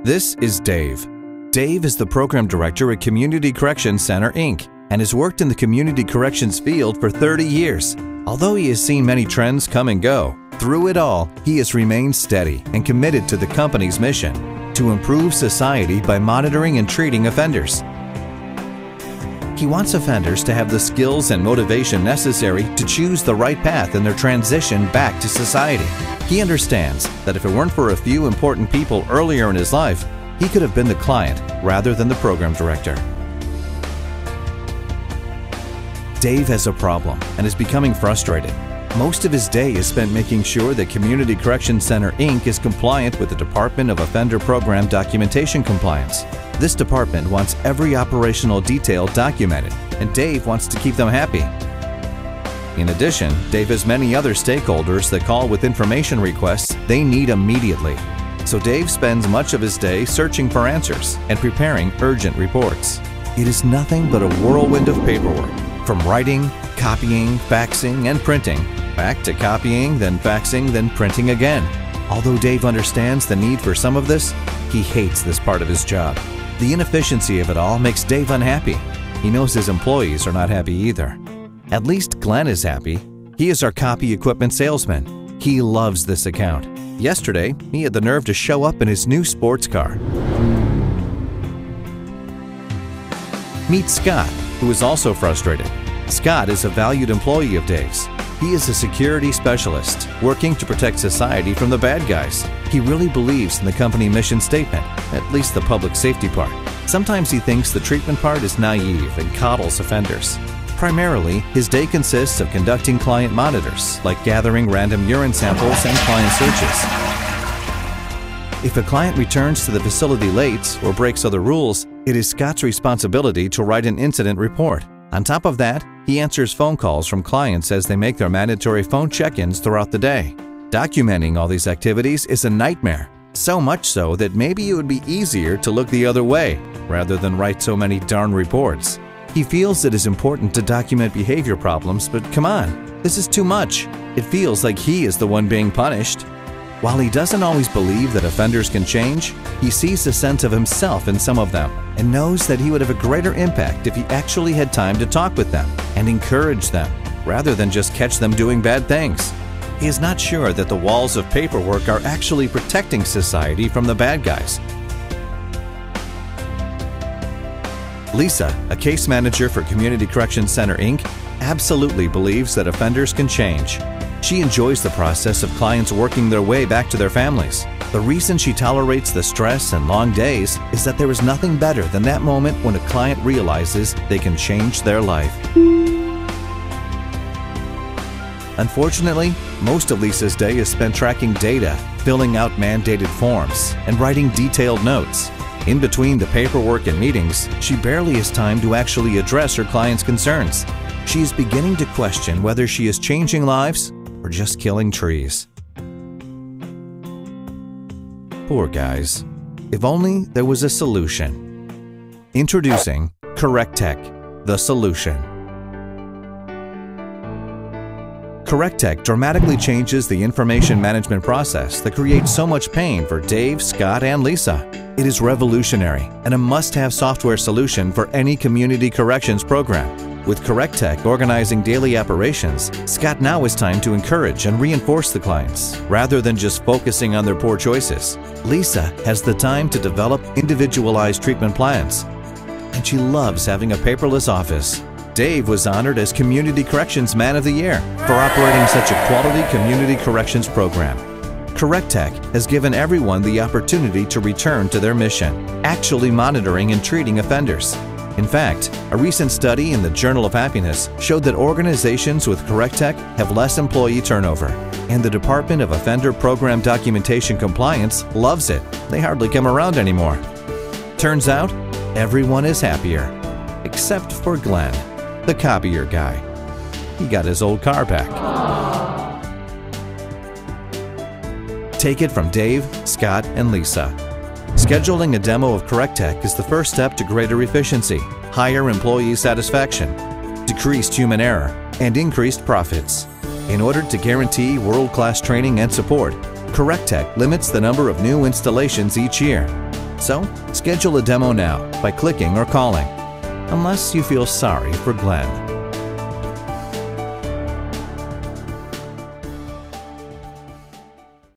This is Dave. Dave is the Program Director at Community Corrections Center, Inc., and has worked in the community corrections field for 30 years. Although he has seen many trends come and go, through it all, he has remained steady and committed to the company's mission to improve society by monitoring and treating offenders. He wants offenders to have the skills and motivation necessary to choose the right path in their transition back to society. He understands that if it weren't for a few important people earlier in his life, he could have been the client rather than the program director. Dave has a problem and is becoming frustrated. Most of his day is spent making sure that Community Corrections Center, Inc. is compliant with the Department of Offender Program Documentation Compliance. This department wants every operational detail documented, and Dave wants to keep them happy. In addition, Dave has many other stakeholders that call with information requests they need immediately. So Dave spends much of his day searching for answers and preparing urgent reports. It is nothing but a whirlwind of paperwork, from writing, copying, faxing, and printing, back to copying, then faxing, then printing again. Although Dave understands the need for some of this, he hates this part of his job. The inefficiency of it all makes Dave unhappy. He knows his employees are not happy either. At least Glenn is happy. He is our copy equipment salesman. He loves this account. Yesterday, he had the nerve to show up in his new sports car. Meet Scott, who is also frustrated. Scott is a valued employee of Dave's. He is a security specialist, working to protect society from the bad guys. He really believes in the company mission statement, at least the public safety part. Sometimes he thinks the treatment part is naive and coddles offenders. Primarily, his day consists of conducting client monitors, like gathering random urine samples and client searches. If a client returns to the facility late or breaks other rules, it is Scott's responsibility to write an incident report. On top of that, he answers phone calls from clients as they make their mandatory phone check-ins throughout the day. Documenting all these activities is a nightmare, so much so that maybe it would be easier to look the other way rather than write so many darn reports. He feels it is important to document behavior problems, but come on, this is too much. It feels like he is the one being punished. While he doesn't always believe that offenders can change, he sees a sense of himself in some of them and knows that he would have a greater impact if he actually had time to talk with them and encourage them, rather than just catch them doing bad things. He is not sure that the walls of paperwork are actually protecting society from the bad guys. Lisa, a case manager for Community Corrections Center, Inc., absolutely believes that offenders can change. She enjoys the process of clients working their way back to their families. The reason she tolerates the stress and long days is that there is nothing better than that moment when a client realizes they can change their life. Unfortunately, most of Lisa's day is spent tracking data, filling out mandated forms, and writing detailed notes. In between the paperwork and meetings, she barely has time to actually address her clients' concerns. She is beginning to question whether she is changing lives or just killing trees. Poor guys. If only there was a solution. Introducing CorrectTech, the solution. CorrectTech dramatically changes the information management process that creates so much pain for Dave, Scott, and Lisa. It is revolutionary and a must-have software solution for any community corrections program. With CorrectTech organizing daily operations, Scott now has time to encourage and reinforce the clients, rather than just focusing on their poor choices. Lisa has the time to develop individualized treatment plans, and she loves having a paperless office. Dave was honored as Community Corrections Man of the Year for operating such a quality community corrections program. CorrectTech has given everyone the opportunity to return to their mission, actually monitoring and treating offenders. In fact, a recent study in the Journal of Happiness showed that organizations with CorrectTech have less employee turnover, and the Department of Offender Program Documentation Compliance loves it. They hardly come around anymore. Turns out, everyone is happier, except for Glenn, the copier guy. He got his old car back. Take it from Dave, Scott, and Lisa. Scheduling a demo of CorrectTech is the first step to greater efficiency, higher employee satisfaction, decreased human error, and increased profits. In order to guarantee world-class training and support, CorrectTech limits the number of new installations each year. So, schedule a demo now by clicking or calling. Unless you feel sorry for Glenn.